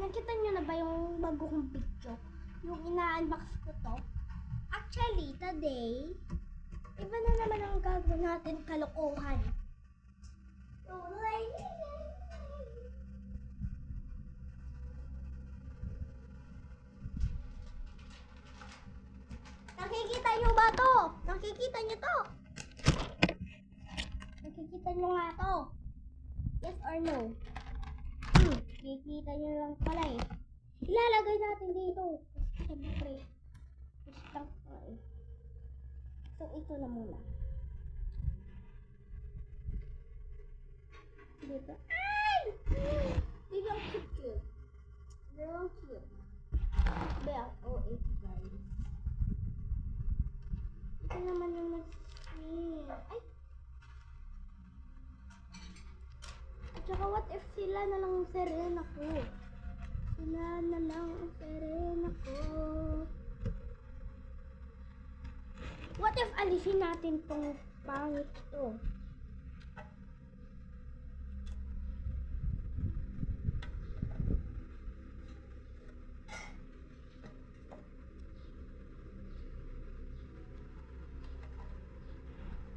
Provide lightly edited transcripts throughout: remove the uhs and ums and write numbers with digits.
Nakita nyo na ba yung bago kong picture? Yung ina-unbox ko to? Actually, today, iba na naman ang gagawin natin kalokohan. So, nakikita nyo ba to? Nakikita nyo to? Nakikita nyo nga to? Yes or no? Nakikita nyo lang pala eh. Ilalagay natin dito. Siyempre. Lang eh. So, ito na muna. Dito. Ay! Dito ang cute. Dito ang cute. Bea. Oh, ito guys. Ito naman yung nag-swing. Ay! At saka what if sila na lang ang serena ko? Sila na lang ang serena ko. What if alisin natin tong pangit to?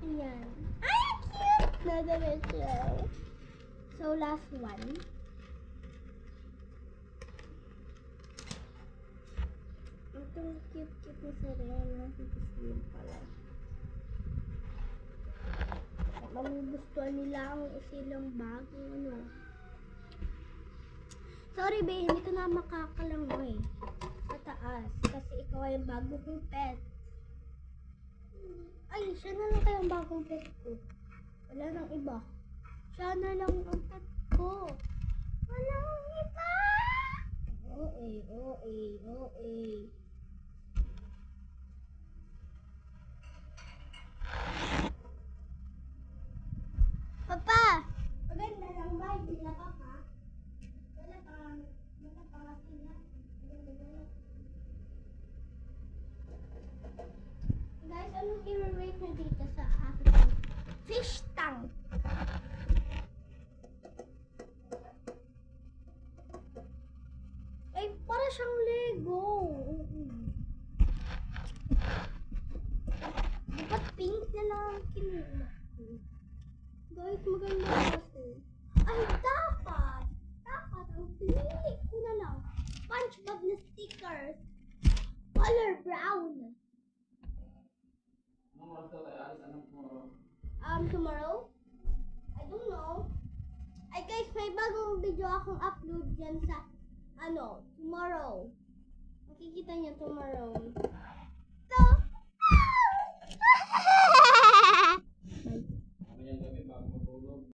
Ayan. Ay, cute! Nadamit siya. So, last one. Itong cute-cute na serena. Sisipin pala. Magugustuhan nila ang isilang bago, ano. Sorry, babe. Hindi ka na makakalangoy sa taas. Kasi ikaw ay ang bago kong pet. Ay, siya na lang kayang bagong pet ko. Wala nang iba. Siya na lang ang pet ko. Wala nang iba! OA. Papa! Maganda lang ba? Hindi na papa? Wala pa nga sila. Guys, anong i-rate na dito sa aking fish tank? Ay, para siyang Lego. Dapat pink na lang ang kinuha ko. Guys, maganda kasi. Ay, dapat ang pinili ko na lang. SpongeBob na stickers. Color brown. Tomorrow? I don't know. Ay guys, may bagong video akong upload dyan sa, tomorrow. Makikita niyo tomorrow.